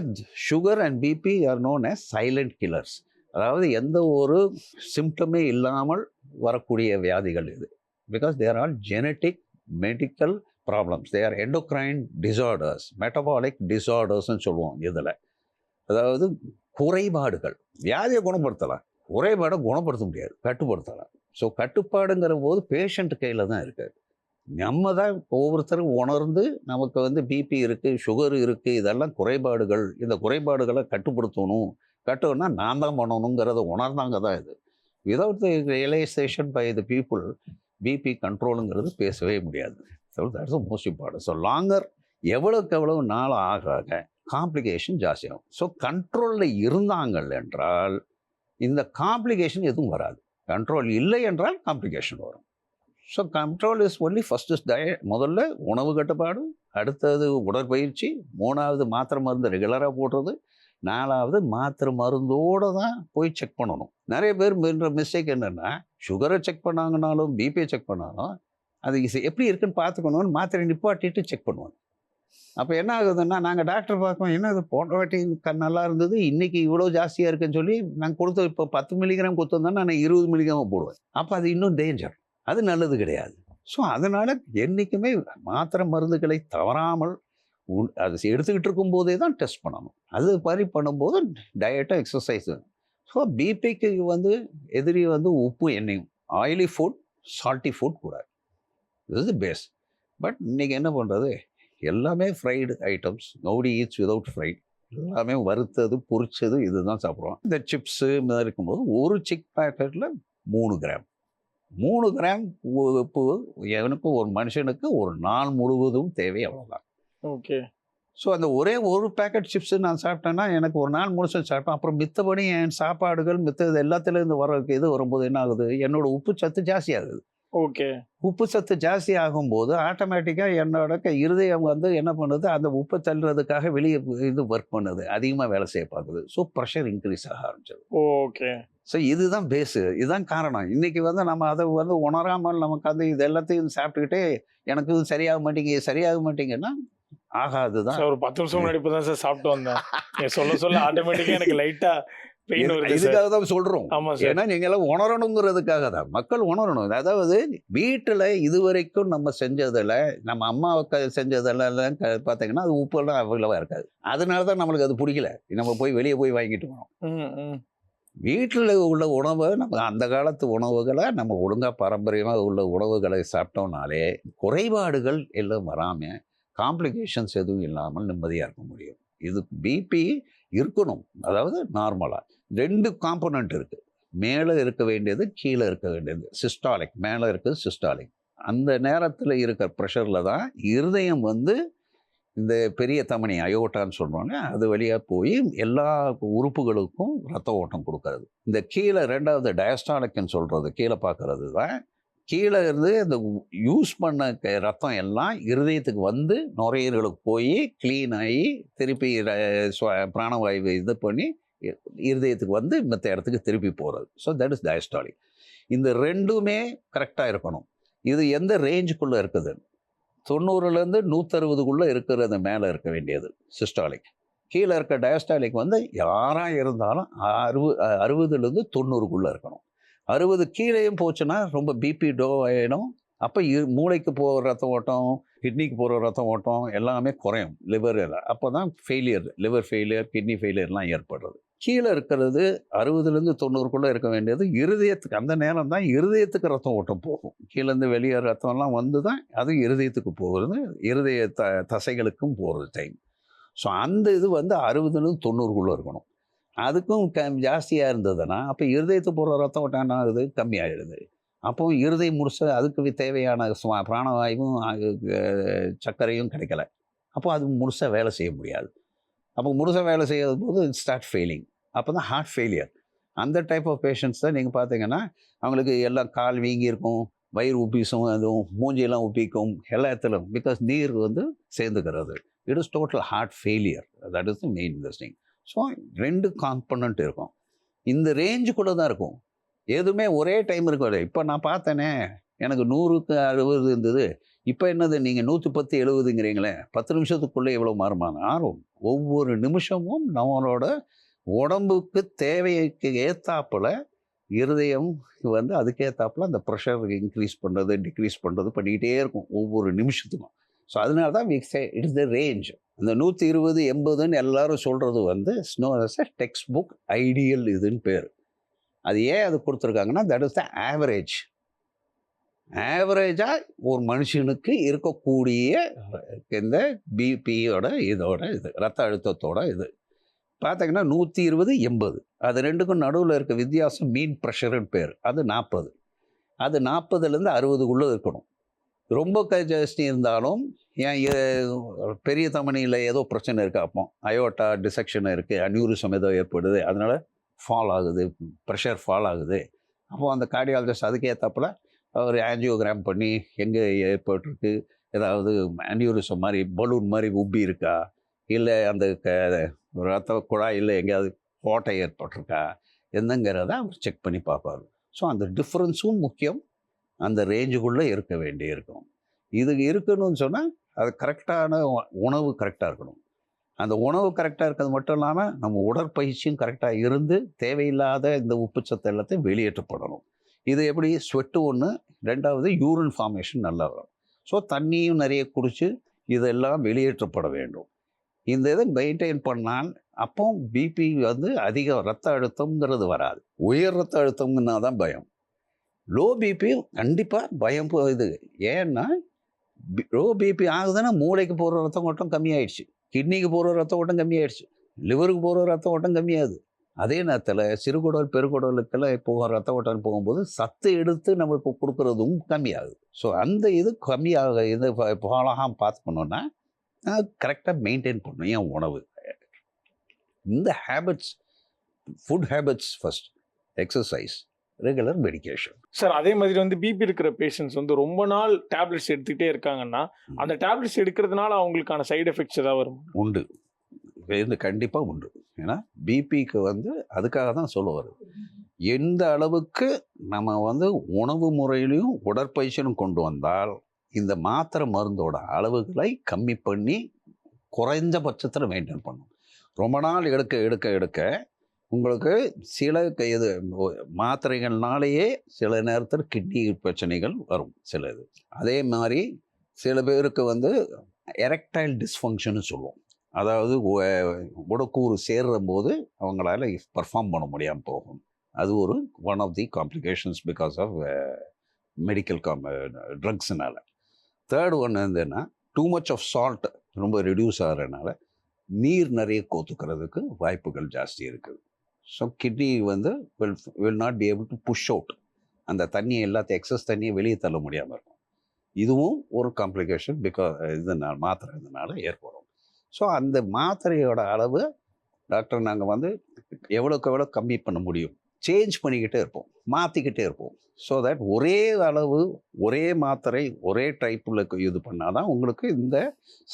sugar and BP are known as silent killers. அதாவது எந்த ஒரு சிம்டமே இல்லாமல் வரக்கூடிய வியாதிகள் இது. Because they're all genetic medical problems, they are endocrine disorders, metabolic டிசார்டர்ஸ்ன்னு சொல்லுவோம். இதில் அதாவது குறைபாடுகள். வியாதியை குணப்படுத்தலாம், குறைபாடை குணப்படுத்த முடியாது, கட்டுப்படுத்தலாம். ஸோ கட்டுப்பாடுங்கிற போது பேஷண்ட் கையில் தான் இருக்குது. நம்ம தான் ஒவ்வொருத்தரும் உணர்ந்து நமக்கு வந்து பிபி இருக்குது, சுகர் இருக்குது, இதெல்லாம் குறைபாடுகள், இந்த குறைபாடுகளை கட்டுப்படுத்தணும். கட்டணும்னா நான் தான் பண்ணணுங்கிறத உணர்ந்தாங்க தான் இது. Without the realisation by the people, BP கண்ட்ரோலுங்கிறது பேசவே முடியாது. So that's most important. So longer எவ்வளோக்கு எவ்வளவு நாள் ஆக ஆக காம்ப்ளிகேஷன் ஜாஸ்தியாகும். ஸோ கண்ட்ரோலில் இருந்தாங்கள் என்றால் இந்த காம்ப்ளிகேஷன் எதுவும் வராது. கண்ட்ரோல் இல்லை என்றால் காம்ப்ளிகேஷன் வரும். So control is only first is diet. முதல்ல உணவு கட்டுப்பாடு, அடுத்தது உடற்பயிற்சி, மூணாவது மாத்திரை மருந்து ரெகுலராக போடுறது, நாலாவது மாத்திரை மருந்தோடு தான் போய் செக் பண்ணணும். நிறைய பேர் மிஸ்டேக் என்னென்னா சுகரை செக் பண்ணாங்கனாலும் பிபியை செக் பண்ணாலும் அது எப்படி இருக்குன்னு பார்த்துக்கணும்னு மாத்திரை நிப்பாட்டிட்டு செக் பண்ணுவாங்க. அப்போ என்ன ஆகுதுன்னா நாங்கள் டாக்டர் பார்ப்போம், என்ன இது போன வாட்டி நல்லா இருந்தது, இன்றைக்கி இவ்வளோ ஜாஸ்தியாக இருக்குன்னு சொல்லி நாங்கள் கொடுத்த இப்போ 10 மில்லிகிராம் கொடுத்துருந்தோன்னா நான் 20 மில்லிகிராம் போடுவேன். அப்போ அது இன்னும் டேஞ்சர், அது நல்லது கிடையாது. ஸோ அதனால் என்றைக்குமே மாத்திரை மருந்துகளை தவறாமல் அது எடுத்துக்கிட்டு இருக்கும்போதே தான் டெஸ்ட் பண்ணணும். அது மாதிரி பண்ணும்போது டயட்டை எக்ஸசைஸு. ஸோ பிபிக்கு வந்து எதிரி வந்து உப்பு எண்ணெயும், ஆயிலி ஃபுட், சால்ட்டி ஃபுட் கூடாது. This is the best. But இன்றைக்கி என்ன பண்ணுறது, எல்லாமே fried items, nobody eats without fried. எல்லாமே வறுத்தது பொரிச்சது இதுதான் சாப்பிட்றோம். இந்த சிப்ஸு மாதிரி இருக்கும்போது ஒரு சிக் பேக்கெட்டில் 3 கிராம் 3 கிராம் உப்பு எனக்கு ஒரு மனுஷனுக்கு ஒரு நாள் முழுவதும் தேவை, அவ்வளோதான். ஓகே. ஸோ அந்த ஒரே ஒரு பேக்கெட் சிப்ஸு நான் சாப்பிட்டேன்னா எனக்கு ஒரு நாள் முழுசும் சாப்பிட்டேன். அப்புறம் மித்தபடி என் சாப்பாடுகள் மித்தது எல்லாத்துலேருந்து வர இது வரும்போது என்ன ஆகுது, என்னோட உப்பு சத்து ஜாஸ்தி ஆகுது. ஓகே. உப்பு சத்து ஜாஸ்தி ஆகும்போது ஆட்டோமேட்டிக்காக என்னோட இருதயம் வந்து என்ன பண்ணுது, அந்த உப்பை தள்ளுறதுக்காக வெளியே இது ஒர்க் பண்ணுது, அதிகமாக வேலை செய்ய பார்க்குது. ஸோ ப்ரெஷர் இன்க்ரீஸ் ஆக ஆரம்பிச்சது. ஓகே. ஸோ இதுதான் பேஸு, இதுதான் காரணம். இன்றைக்கி வந்து நம்ம அதை வந்து உணராமல் நமக்கு அது இது எல்லாத்தையும் சாப்பிட்டுக்கிட்டே எனக்கு இது சரியாக மாட்டேங்கன்னா ஆகாது தான். ஒரு 10 நிமிஷம் முன்னாடி இப்போ தான் சார் சாப்பிட்டு வந்தேன். சொல்ல ஆட்டோமேட்டிக்காக எனக்கு லைட்டாக பெயின் வருது. இதுக்காக தான் சொல்கிறோம். ஆமாம் சார். ஏன்னா நீங்கள் எல்லாம் உணரணுங்கிறதுக்காக தான், மக்கள் உணரணும். அதாவது வீட்டில் இதுவரைக்கும் நம்ம செஞ்சதில், நம்ம அம்மாவுக்கு செஞ்சதெல்லாம் பார்த்தீங்கன்னா அது உப்பெல்லாம் அவ்வளவா இருக்காது. அதனால தான் நம்மளுக்கு அது பிடிக்கல, நம்ம போய் வெளியே போய் வாங்கிட்டு வரோம். வீட்டில் உள்ள உணவை நம்ம அந்த காலத்து உணவுகளை நம்ம ஒழுங்காக பாரம்பரியமாக உள்ள உணவுகளை சாப்பிட்டோம்னாலே குறைபாடுகள் எல்லாம் வராமல், காம்ப்ளிகேஷன்ஸ் எதுவும் இல்லாமல் நிம்மதியாக இருக்க முடியும். இது பிபி இருக்கணும், அதாவது நார்மலாக 2 காம்போனன்ட் இருக்குது. மேலே இருக்க வேண்டியது, கீழே இருக்க வேண்டியது. சிஸ்டாலிக் மேலே இருக்குது, சிஸ்டாலிக். அந்த நேரத்தில் இருக்கிற ப்ரெஷரில் தான் இருதயம் வந்து இந்த பெரிய தமனி அயோட்டான்னு சொல்கிறாங்க, அது வழியாக போய் எல்லா உறுப்புகளுக்கும் ரத்த ஓட்டம் கொடுக்கறது. இந்த கீழே 2வது டயஸ்டாலிக்னு சொல்கிறது, கீழே பார்க்கறது தான். கீழே இருந்து இந்த யூஸ் பண்ண ரத்தம் எல்லாம் இருதயத்துக்கு வந்து நுரையீரலுக்கு போய் க்ளீன் ஆகி திருப்பி பிராணவாயு இது பண்ணி இருதயத்துக்கு வந்து மற்ற இடத்துக்கு திருப்பி போகிறது. So that is diastolic. இந்த 2மே கரெக்டாக இருக்கணும். இது எந்த ரேஞ்சுக்குள்ளே இருக்குது, 90லேருந்து 160க்குள்ளே இருக்கிறது மேலே இருக்க வேண்டியது சிஸ்டாலிக். கீழே இருக்க டயஸ்டாலிக் வந்து யாராக இருந்தாலும் 60லேருந்து 90க்குள்ளே இருக்கணும். 60 கீழேயும் போச்சுன்னா ரொம்ப பிபி டோ ஆகிடும். அப்போ மூளைக்கு போகிற ரத்த ஓட்டம், கிட்னிக்கு போகிற ரத்த ஓட்டம் எல்லாமே குறையும், லிவர் எல்லாம். அப்போ தான் ஃபெயிலியர், லிவர் ஃபெயிலியர், கிட்னி ஃபெயிலியர்லாம் ஏற்படுறது. கீழே இருக்கிறது 60லேருந்து 90க்குள்ளே இருக்க வேண்டியது இருதயத்துக்கு. அந்த நேரம் தான் இருதயத்துக்கு ரத்தம் ஓட்டம் போகும். கீழேருந்து வெளியே ரத்தம்லாம் வந்து தான் அது இருதயத்துக்கு போகிறது, இருதய தசைகளுக்கும் போகிறது டைம். ஸோ அந்த இது வந்து 60லேருந்து 90க்குள்ளே இருக்கணும். அதுக்கும் ஜாஸ்தியாக இருந்ததுன்னா அப்போ இருதயத்துக்கு போகிற ரத்தம் ஓட்டம் என்ன ஆகுது, கம்மியாகிடுது. அப்போ இருதயம் முழுச அதுக்கு தேவையான பிராணவாயுவும் சர்க்கரையும் கிடைக்கல. அப்போ அது முழுசாக வேலை செய்ய முடியாது. அப்போ முழுசாக வேலை செய்யாத போது ஸ்டார்ட் ஃபெயிலிங். அப்போ தான் ஹார்ட் ஃபெயிலியர். அந்த டைப் ஆஃப் பேஷண்ட்ஸ் தான் நீங்கள் பார்த்தீங்கன்னா அவங்களுக்கு எல்லாம் கால் வீங்கியிருக்கும், வயிறு உப்பிசும், அதுவும் மூஞ்சியெல்லாம் உப்பிக்கும், எல்லா இடத்துலையும். பிகாஸ் நீர் வந்து சேர்ந்துக்கிறது. It is total heart failure. That is the main thing. So 2 component இருக்கும். இந்த ரேஞ்சுக்குள்ளே தான் இருக்கும். எதுவுமே ஒரே டைம் இருக்காது. இப்போ நான் பார்த்தேனே எனக்கு 100க்கு 60 இருந்தது, இப்போ என்னது நீங்கள் 110 70ங்கிறீங்களே, 10 நிமிஷத்துக்குள்ளே எவ்வளோ மாறும். ஒவ்வொரு நிமிஷமும் நம்மளோட உடம்புக்கு தேவைக்கு ஏத்தாப்புல இருதயம் வந்து அதுக்கேற்றாப்புல அந்த ப்ரெஷர் இன்க்ரீஸ் பண்ணுறது டிக்ரீஸ் பண்ணுறது பண்ணிக்கிட்டே இருக்கும் ஒவ்வொரு நிமிஷத்துக்கும். ஸோ அதனால தான் இட்ஸ் த ரேஞ்ச். அந்த 120/80ன்னு எல்லாரும் சொல்கிறது வந்து டெக்ஸ்ட் புக் ஐடியல் இதுன்னு பேர். அது ஏன் அது கொடுத்துருக்காங்கன்னா தட் இஸ் த ஆவரேஜ். ஆவரேஜாக ஒரு மனுஷனுக்கு இருக்கக்கூடிய இந்த பிபியோட இதோட இது ரத்த அழுத்தத்தோட இது பார்த்தீங்கன்னா 120/80. அது ரெண்டுக்கும் நடுவில் இருக்க வித்தியாசம் மீன் ப்ரெஷருன்னு பேர். அது 40. அது 40லேருந்து 60க்குள்ளே இருக்கணும். ரொம்ப ஜாஸ்தி இருந்தாலும் ஏன் பெரிய தமனியில் ஏதோ பிரச்சனை இருக்குது, அப்போ அயோட்டா டிசெக்ஷன் இருக்குது, அன்யூரிசம் ஏதோ ஏற்படுது, அதனால் ஃபால் ஆகுது, ப்ரெஷர் ஃபால் ஆகுது. அப்போது அந்த கார்டியாலஜிஸ்ட் அதுக்கு ஏற்றாப்புல ஒரு ஆஞ்சியோகிராம் பண்ணி எங்கே ஏற்பட்டிருக்கு, ஏதாவது அன்யூரிசம் மாதிரி பலூன் மாதிரி உப்பி இருக்கா, இல்லை அந்த ரத்த குழாயில் எங்கேயாவது ஓட்டை ஏற்பட்டிருக்கா என்னங்கிறத அவர் செக் பண்ணி பார்ப்பார். ஸோ அந்த டிஃப்ரென்ஸும் முக்கியம், அந்த ரேஞ்சுக்குள்ளே இருக்க வேண்டி இருக்கும். இது இருக்கணும்னு சொன்னால் அது கரெக்டான உணவு கரெக்டாக இருக்கணும். அந்த உணவு கரெக்டாக இருக்கிறது மட்டும் இல்லாமல் நம்ம உடற்பயிற்சியும் கரெக்டாக இருந்து தேவையில்லாத இந்த உப்புச்சத்து எல்லாத்தையும் வெளியேற்றப்படணும். இது எப்படி ஸ்வெட்டு ஒன்று, ரெண்டாவது யூரின் ஃபார்மேஷன் நல்லா வரும். ஸோ தண்ணியும் நிறைய குடித்து இதெல்லாம் வெளியேற்றப்பட வேண்டும். இந்த இதை மெயின்டைன் பண்ணால் அப்போ பிபி வந்து அதிக ரத்த அழுத்தம்ங்கிறது வராது. உயர் ரத்த அழுத்தம்னா தான் பயம். லோ பிபி கண்டிப்பாக பயம் இது. ஏன்னா லோ பிபி ஆகுதுன்னா மூளைக்கு போகிற ரத்த ஓட்டம் கம்மியாயிடுச்சு, கிட்னிக்கு போகிற ரத்த ஓட்டம் கம்மியாயிடுச்சு, லிவருக்கு போகிற ரத்த ஓட்டம் கம்மியாகுது. அதே நேரத்தில் சிறுகுடல் பெருகுடலுக்கெல்லாம் போகிற ரத்த ஓட்டம் போகும்போது சத்து எடுத்து நம்மளுக்கு கொடுக்குறதும் கம்மியாகுது. ஸோ அந்த இது கம்மியாக இது போகலாம் பார்த்துக்கணுன்னா கரெக்டாக மெயின்டைன் பண்ணணும் என் உணவு. இந்த habits, food habits first, exercise, regular medication. Sir அதே மாதிரி வந்து பிபி இருக்கிற பேஷண்ட்ஸ் வந்து ரொம்ப நாள் டேப்லெட்ஸ் எடுத்துக்கிட்டே இருக்காங்கன்னா அந்த டேப்லெட்ஸ் எடுக்கிறதுனால அவங்களுக்கான சைடு எஃபெக்ட்ஸ் ஏதாவது வரும்? உண்டு, இது கண்டிப்பாக உண்டு. ஏன்னா பிபிக்கு வந்து அதுக்காக தான் சொல்ல வருது. எந்த அளவுக்கு நம்ம வந்து உணவு முறையிலையும் உடற்பயிற்சியும் கொண்டு வந்தால் இந்த மாத்திரை மருந்தோட அளவுகளை கம்மி பண்ணி குறைஞ்சபட்சத்தில் மெயின்டைன் பண்ணும். ரொம்ப நாள் எடுக்க எடுக்க எடுக்க உங்களுக்கு சில இது மாத்திரைகள்னாலேயே சில நேரத்தில் கிட்னி பிரச்சனைகள் வரும் சில இது. அதே மாதிரி சில பேருக்கு வந்து எரெக்டைல் டிஸ்ஃபங்க்ஷன் சொல்லுவோம். அதாவது உடக்கூறு சேர்ற போது அவங்களால பர்ஃபார்ம் பண்ண முடியாமல் போகும். அது ஒரு one of the complications because of medical ட்ரக்ஸ்னால. தேர்ட் ஒன் என்னன்னா டூ மச் ஆஃப் சால்ட் ரொம்ப ரெடியூஸ் ஆகிறதுனால நீர் நிறைய கோத்துக்கிறதுக்கு வாய்ப்புகள் ஜாஸ்தி இருக்குது. ஸோ கிட்னி வந்து will not be able to push out, அந்த தண்ணியை எல்லாத்தையும் எக்ஸஸ் தண்ணியை வெளியே தள்ள முடியாமல் இருக்கும். இதுவும் ஒரு காம்ப்ளிகேஷன் பிகாஸ் இதனால் மாத்திரை இதனால் ஏற்படும். ஸோ அந்த மாத்திரையோட அளவு டாக்டர் நாங்கள் வந்து எவ்வளோக்கு எவ்வளோ கம்மி பண்ண முடியும் சேஞ்ச் பண்ணிக்கிட்டே இருப்போம், மாற்றிக்கிட்டே இருப்போம். ஸோ தட் ஒரே அளவு ஒரே மாத்திரை ஒரே டைப்பில் இது பண்ணால் தான் உங்களுக்கு இந்த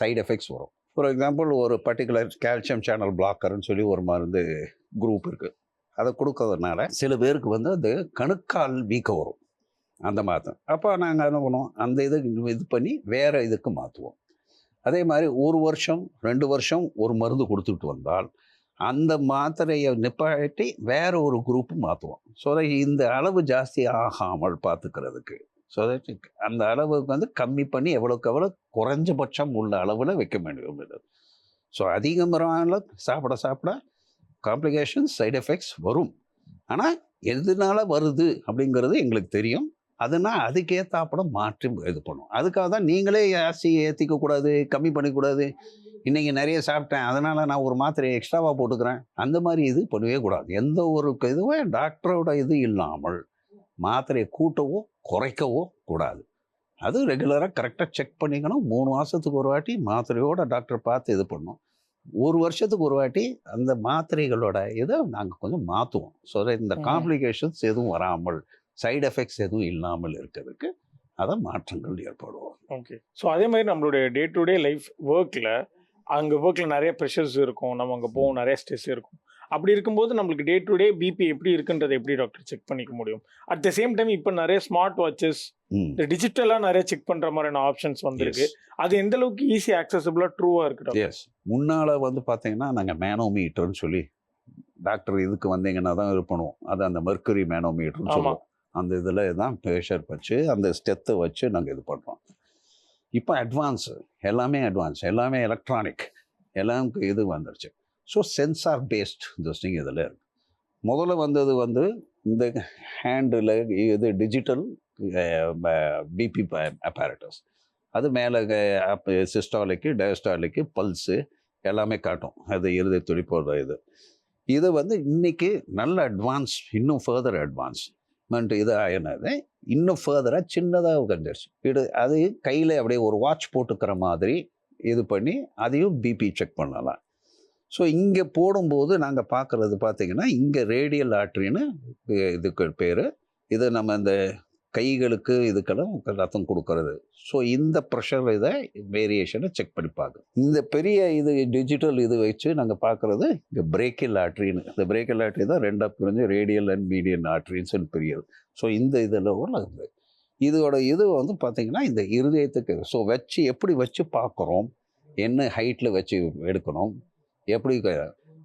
சைடு எஃபெக்ட்ஸ் வரும். ஃபார் எக்ஸாம்பிள் ஒரு பர்டிகுலர் கால்சியம் சேனல் பிளாக்கர்னு சொல்லி ஒரு மருந்து குரூப் இருக்குது. அதை கொடுக்கறதுனால சில பேருக்கு வந்து அது கணுக்கால் வீக்கம் வரும் அந்த மாத்திரை. அப்போ நாங்கள் என்ன பண்ணுவோம், அந்த இது பண்ணி வேறு இதுக்கு மாற்றுவோம். அதே மாதிரி 1 வருஷம் 2 வருஷம் ஒரு மருந்து கொடுத்துட்டு வந்தால் அந்த மாத்திரையை நிப்பாட்டி வேற ஒரு குரூப்பு மாற்றுவோம். ஸோ இந்த அளவு ஜாஸ்தி ஆகாமல் பார்த்துக்கிறதுக்கு. ஸோ அந்த அளவுக்கு வந்து கம்மி பண்ணி எவ்வளோக்கு எவ்வளோ குறைஞ்சபட்சம் உள்ள அளவில் வைக்க வேண்டியது. ஸோ அதிகமாக சாப்பிட சாப்பிட காம்ப்ளிகேஷன்ஸ் சைடு எஃபெக்ட்ஸ் வரும். ஆனால் எதனால வருது அப்படிங்கிறது எங்களுக்கு தெரியும். அதனால் அதுக்கேற்றாப்பட மாற்றி இது பண்ணும். அதுக்காக தான் நீங்களே ஜாஸ்தி ஏற்றிக்கக்கூடாது, கம்மி பண்ணிக்கூடாது. இன்றைக்கி நிறைய சாப்பிட்டேன் அதனால் நான் ஒரு மாத்திரையை எக்ஸ்ட்ராவாக போட்டுக்கிறேன், அந்த மாதிரி இது பண்ணவே கூடாது. எந்த ஒரு இதுவே டாக்டரோட இது இல்லாமல் மாத்திரையை கூட்டவோ குறைக்கவோ கூடாது. அது ரெகுலராக கரெக்டாக செக் பண்ணிக்கணும். 3 மாதத்துக்கு ஒரு வாட்டி மாத்திரையோட டாக்டர் பார்த்து இது பண்ணணும். 1 வருஷத்துக்கு ஒரு வாட்டி அந்த மாத்திரைகளோட இதை நாங்கள் கொஞ்சம் மாற்றுவோம். ஸோ இந்த காம்ப்ளிகேஷன்ஸ் எதுவும் வராமல் சைடு எஃபெக்ட்ஸ் எதுவும் இல்லாமல் இருக்கிறதுக்கு அதை மாற்றங்கள் ஏற்படும். ஓகே. ஸோ அதே மாதிரி நம்மளுடைய டே டு டே லைஃப் ஒர்க்கில் நிறைய ப்ரெஷர்ஸ் இருக்கும், நம்ம அங்கே போவோம், நிறைய ஸ்ட்ரெஸ் இருக்கும். அப்படி இருக்கும்போது நம்மளுக்கு டே டு டே பிபி எப்படி இருக்குன்றதை எப்படி டாக்டர் செக் பண்ணிக்க முடியும்? அட் த சேம் டைம் இப்போ நிறைய ஸ்மார்ட் வாட்சஸ் டிஜிட்டலாக நிறைய செக் பண்ணுற மாதிரியான ஆப்ஷன்ஸ் வந்துருக்கு. அது எந்த அளவுக்கு ஈஸி ஆக்சசபிளாக ட்ரூவாக இருக்குது? எஸ். முன்னால் வந்து பார்த்தீங்கன்னா நாங்கள் மேனோமீட்டர்னு சொல்லி டாக்டர் இதுக்கு வந்தீங்கன்னா தான் இது பண்ணுவோம். அது அந்த மெர்க்குரி மேனோமீட்டர்னு ஆமா. சொல்லுவோம். அந்த இதில் தான் ப்ரெஷர் வச்சு அந்த ஸ்டெத்தை வச்சு நாங்கள் இது பண்ணுறோம். இப்போ அட்வான்ஸு எல்லாமே எலக்ட்ரானிக் எல்லாம் இது வந்துருச்சு. So sensor based this thing இதில் இருக்கு. முதல்ல வந்தது வந்து இந்த ஹேண்டில் இது டிஜிட்டல் பிபி அப்பேரட்டஸ். அது மேலே சிஸ்டாலிக்கு டயஸ்டாலிக்கு பல்ஸு எல்லாமே காட்டும். அது இருதய துடிப்போட இது வந்து இன்னைக்கு நல்ல அட்வான்ஸ், இன்னும் ஃபர்தர் அட்வான்ஸ்மெண்ட் இது ஆகினது. இன்னும் ஃபர்தராக சின்னதாக வந்துடுச்சு. அது கையில் அப்படியே ஒரு வாட்ச் போட்டுக்கிற மாதிரி இது பண்ணி அதையும் பிபி செக் பண்ணலாம். ஸோ இங்கே போடும்போது நாங்கள் பார்க்குறது பார்த்தீங்கன்னா இங்கே ரேடியல் ஆர்ட்ரின்னு இதுக்கு பேர். இது நம்ம இந்த கைகளுக்கு இதுக்கெல்லாம் ரத்தம் கொடுக்கறது. ஸோ இந்த ப்ரெஷர் இதை வேரியேஷனை செக் பண்ணி பார்க்குறோம். இந்த பெரிய இது டிஜிட்டல் இது வச்சு நாங்கள் பார்க்குறது இந்த பிரேக்கியல் ஆர்ட்ரின்னு. இந்த பிரேக்கியல் ஆர்ட்ரி தான் ரெண்டாக பிரிஞ்சு ரேடியல் அண்ட் மீடியன் ஆர்ட்ரின்னு பிரியுது. ஸோ இந்த இதில் இருக்குது. இதோட இது வந்து பார்த்திங்கன்னா இந்த இருதயத்துக்கு ஸோ வச்சு எப்படி வச்சு பார்க்குறோம், என்ன ஹைட்டில் வச்சு எடுக்கணும், எப்படி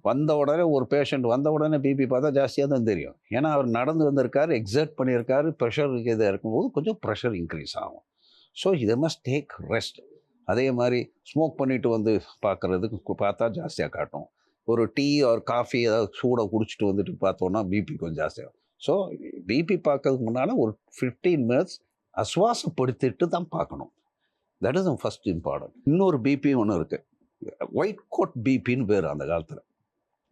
வந்த உடனே ஒரு பேஷண்ட் வந்த உடனே பிபி பார்த்தா ஜாஸ்தியாக தான் தெரியும். ஏன்னா அவர் நடந்து வந்திருக்காரு, எக்ஸர்ட் பண்ணியிருக்காரு, ப்ரெஷர் இதாக இருக்கும்போது கொஞ்சம் ப்ரெஷர் இன்க்ரீஸ் ஆகும். ஸோ இதை மஸ்ட் டேக் ரெஸ்ட். அதே மாதிரி ஸ்மோக் பண்ணிட்டு வந்து பார்க்குறதுக்கு பார்த்தா ஜாஸ்தியாக காட்டும். ஒரு டீ ஒரு காஃபி ஏதாவது சூடாக குடிச்சிட்டு வந்துட்டு பார்த்தோன்னா பிபி கொஞ்சம் ஜாஸ்தியாகும். ஸோ பிபி பார்க்கறதுக்கு முன்னால் ஒரு 15 மினிட்ஸ் அஸ்வாசப்படுத்திட்டு தான் பார்க்கணும். That is first important. இன்னொரு பிபி ஒன்று இருக்குது, ஒயிட் கோட் பிபின்னு பேர். அந்த காலத்தில்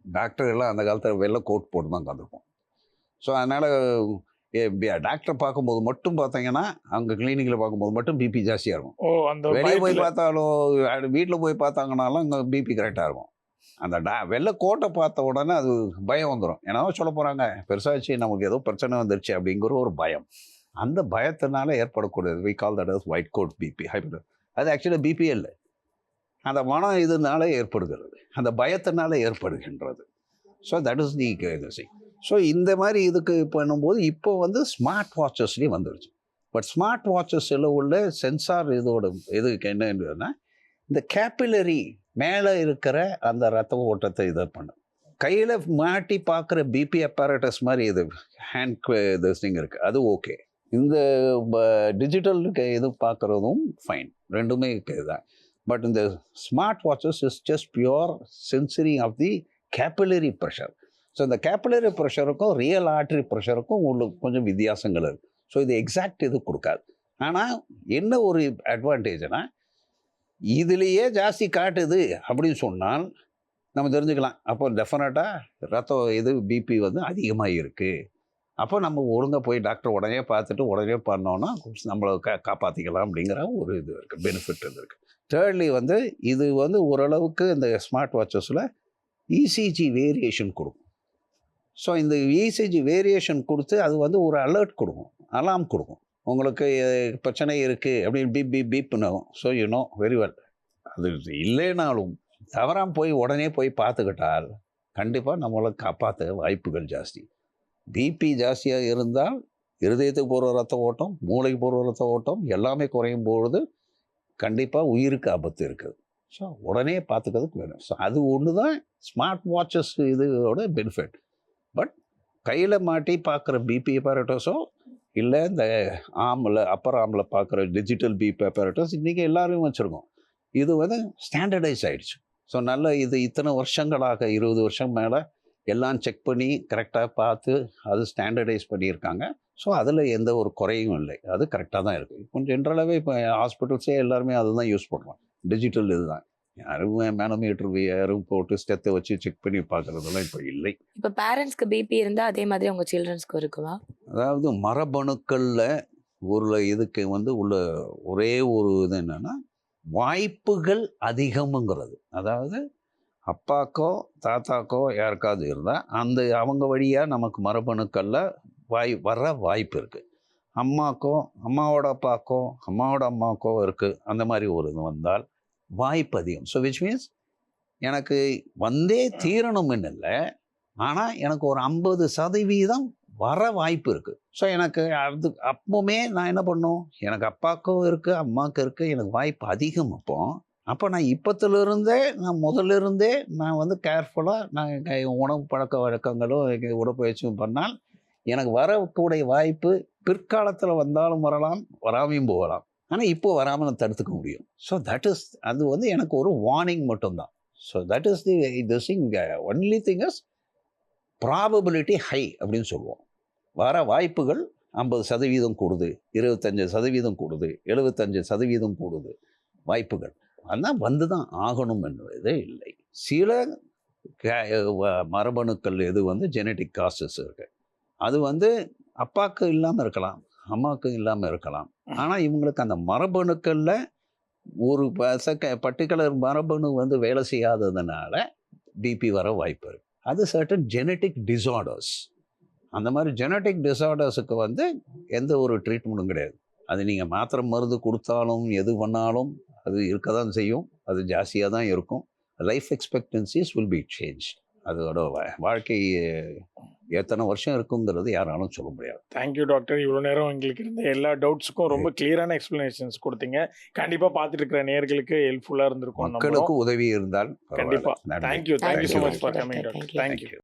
டாக்டர் எல்லாம் அந்த காலத்தில் வெள்ளை கோட் போட்டு தான் உட்காந்துருப்போம். ஸோ அதனால் டாக்டரை பார்க்கும்போது மட்டும் பார்த்தீங்கன்னா அங்கே கிளினிக்கில் பார்க்கும்போது மட்டும் பிபி ஜாஸ்தியாக இருக்கும். வெளியே போய் பார்த்தாலும் வீட்டில் போய் பார்த்தாங்கனாலும் அங்கே பிபி கரெக்டாக இருக்கும். அந்த வெள்ளை கோட்டை பார்த்த உடனே அது பயம் வந்துடும். ஏன்னா சொல்ல போகிறாங்க பெருசாச்சு நமக்கு ஏதோ பிரச்சனை வந்துருச்சு அப்படிங்கிற ஒரு பயம். அந்த பயத்தினால ஏற்படக்கூடியது we call that as white coat BP. அது ஆக்சுவலாக பிபி இல்லை, அந்த மனம் இதனால ஏற்படுகிறது, அந்த பயத்தினால ஏற்படுகின்றது. So that is the thing. So இந்த மாதிரி இதுக்கு பண்ணும்போது இப்போ வந்து ஸ்மார்ட் வாட்சஸ்லேயும் வந்துருச்சு. பட் ஸ்மார்ட் வாட்சஸில் உள்ள சென்சார் இதோட இதுக்கு என்னன்னா இந்த கேப்பிலரி மேலே இருக்கிற அந்த ரத்த ஓட்டத்தை இதை பண்ணும். கையில் மாட்டி பார்க்குற பிபி அப்பேரட்டஸ் மாதிரி இது ஹேண்ட் திங் இருக்குது, அது ஓகே. இந்த டிஜிட்டலுக்கு இது பார்க்குறதும் ஃபைன், ரெண்டுமே இதுதான். பட் இந்த smart watches is just pure sensoring of the capillary pressure. So இந்த கேப்பிலரி ப்ரெஷருக்கும் ரியல் ஆர்ட்ரி ப்ரெஷருக்கும் உங்களுக்கு கொஞ்சம் வித்தியாசங்கள் இருக்குது. ஸோ இது எக்ஸாக்ட் இது கொடுக்காது. ஆனால் என்ன ஒரு அட்வான்டேஜ்னா இதுலேயே ஜாஸ்தி காட்டுது அப்படின்னு சொன்னால் நம்ம தெரிஞ்சுக்கலாம். அப்போ டெஃபினட்டாக ரத்தம் இது பிபி வந்து அதிகமாக இருக்குது. அப்போ நம்ம ஒழுங்காக போய் டாக்டர் உடனே பார்த்துட்டு உடனே பண்ணோன்னா நம்மளை காப்பாற்றிக்கலாம் அப்படிங்கிற ஒரு இது இருக்குது, பெனிஃபிட் இருக்குது. தேர்ட்லி வந்து இது வந்து ஓரளவுக்கு இந்த ஸ்மார்ட் வாட்சஸில் இசிஜி வேரியேஷன் கொடுக்கும். ஸோ இந்த இசிஜி வேரியேஷன் கொடுத்து அது வந்து ஒரு அலர்ட் கொடுக்கும், அலாம் கொடுக்கும். உங்களுக்கு பிரச்சனை இருக்குது அப்படின்னு பீப் பீப் பீப்னு. So you know very well. அது இல்லைனாலும் தவறாமல் போய் உடனே போய் பார்த்துக்கிட்டால் கண்டிப்பாக நம்மளை காப்பாற்ற வாய்ப்புகள் ஜாஸ்தி. பிபி ஜாஸ்தியாக இருந்தால் இருதயத்துக்கு போகிற ரத்த ஓட்டம், மூளைக்கு போகிற ரத்த ஓட்டம் எல்லாமே குறையும் பொழுது கண்டிப்பாக உயிருக்கு ஆபத்து இருக்குது. ஸோ உடனே பார்த்துக்கிறதுக்கு வேணும். ஸோ அது ஒன்று தான் ஸ்மார்ட் வாட்சஸ் இதோட பெனிஃபிட். பட் கையில் மாட்டி பார்க்குற பிபி அப்பேரட்டஸோ இல்லை இந்த ஆமில் அப்பர் ஆமில் பார்க்குற டிஜிட்டல் பிபி அப்பேரட்டஸ் இன்றைக்கி எல்லோரும் வச்சுருக்கோம். இது வந்து ஸ்டாண்டர்டைஸ் ஆகிடுச்சு. ஸோ நல்ல இது இத்தனை வருஷங்களாக 20 வருஷம் மேலே எல்லாம் செக் பண்ணி கரெக்டாக பார்த்து அது ஸ்டாண்டர்டைஸ் பண்ணியிருக்காங்க. ஸோ அதில் எந்த ஒரு குறையும் இல்லை, அது கரெக்டாக தான் இருக்குது. கொஞ்சம் ஜென்ரலாகவே இப்போ ஹாஸ்பிட்டல்ஸே எல்லாருமே அதுதான் யூஸ் பண்ணுறோம், டிஜிட்டல் இதுதான். யாரும் மேனோமீட்டர் யாரும் போட்டு ஸ்டெத்தை வச்சு செக் பண்ணி பார்க்குறதெல்லாம் இப்போ இல்லை. இப்போ பேரண்ட்ஸ்க்கு பிபி இருந்தால் அதே மாதிரி உங்கள் சில்ட்ரன்ஸ்க்கு இருக்குமா? அதாவது மரபணுக்களில் ஒரு இதுக்கு வந்து உள்ள ஒரே ஒரு இது என்னென்னா வாய்ப்புகள் அதிகமுங்கிறது. அதாவது அப்பாக்கோ தாத்தாக்கோ யாருக்காவது இருந்தால் அந்த அவங்க வழியாக நமக்கு மரபணுக்களில் வர வாய்ப்பு இருக்குது. அம்மாக்கோ அம்மாவோட அப்பாக்கோ அம்மாவோட அம்மாக்கோ இருக்குது, அந்த மாதிரி ஒரு இது வந்தால் வாய்ப்பு அதிகம். ஸோ விச் மீன்ஸ் எனக்கு வந்தே தீரணும்னு இல்லை, ஆனால் எனக்கு ஒரு 50% வர வாய்ப்பு இருக்குது. ஸோ எனக்கு அது அப்போவுமே நான் என்ன பண்ணும், எனக்கு அப்பாக்கும் இருக்குது அம்மாவுக்கு இருக்குது, எனக்கு வாய்ப்பு அதிகம். அப்போ அப்போ நான் இப்போத்துலேருந்தே நான் முதல்ல இருந்தே நான் வந்து கேர்ஃபுல்லாக நான் உணவு பழக்க வழக்கங்களும் உடற்பயிற்சியும் பண்ணால் எனக்கு வரக்கூடிய வாய்ப்பு பிற்காலத்தில் வந்தாலும் வரலாம், வராமையும் போகலாம். ஆனால் இப்போ வராமல் நான் தடுத்துக்க முடியும். ஸோ தட் இஸ் அது வந்து எனக்கு ஒரு வார்னிங் மட்டும்தான். So that is the thing. Only thing is probability high அப்படின்னு சொல்லுவோம். வர வாய்ப்புகள் 50% கூடுது, 25% கூடுது, 75% கூடுது வாய்ப்புகள். ஆனால் வந்து தான் ஆகணும் என்பதே இல்லை. சில மரபணுக்கள் எது வந்து ஜெனட்டிக் காசஸ் இருக்கு. அது வந்து அப்பாவுக்கு இல்லாமல் இருக்கலாம், அம்மாவுக்கு இல்லாமல் இருக்கலாம். ஆனால் இவங்களுக்கு அந்த மரபணுக்களில் ஒரு பர்டிகுலர் மரபணு வந்து வேலை செய்யாததுனால பிபி வர வாய்ப்பு இருக்குது. அது சர்டன் ஜெனட்டிக் டிஸார்டர்ஸ். அந்த மாதிரி ஜெனட்டிக் டிஸார்டர்ஸுக்கு வந்து எந்த ஒரு ட்ரீட்மெண்ட்டும் கிடையாது. அது நீங்கள் மாத்திரை மருந்து கொடுத்தாலும் எது பண்ணாலும் அது இருக்க தான் செய்யும். அது ஜாஸ்தியாக தான் இருக்கும். Life expectancies will be change. அதோட வாழ்க்கை எத்தனை வருஷம் இருக்குங்கிறது யாராலும் சொல்ல முடியாது. Thank you doctor. இவ்வளோ நேரம் எங்களுக்கு இருந்த எல்லா டவுட்ஸுக்கும் ரொம்ப கிளியரான எக்ஸ்பிளனேஷன்ஸ் கொடுத்தீங்க. கண்டிப்பாக பார்த்துட்டு இருக்கிற நேயர்களுக்கு ஹெல்ப்ஃபுல்லாக இருந்திருக்கும். மக்களுக்கு உதவி இருந்தால் கண்டிப்பாக. Thank you so much for coming doctor. Doctor. Thank you.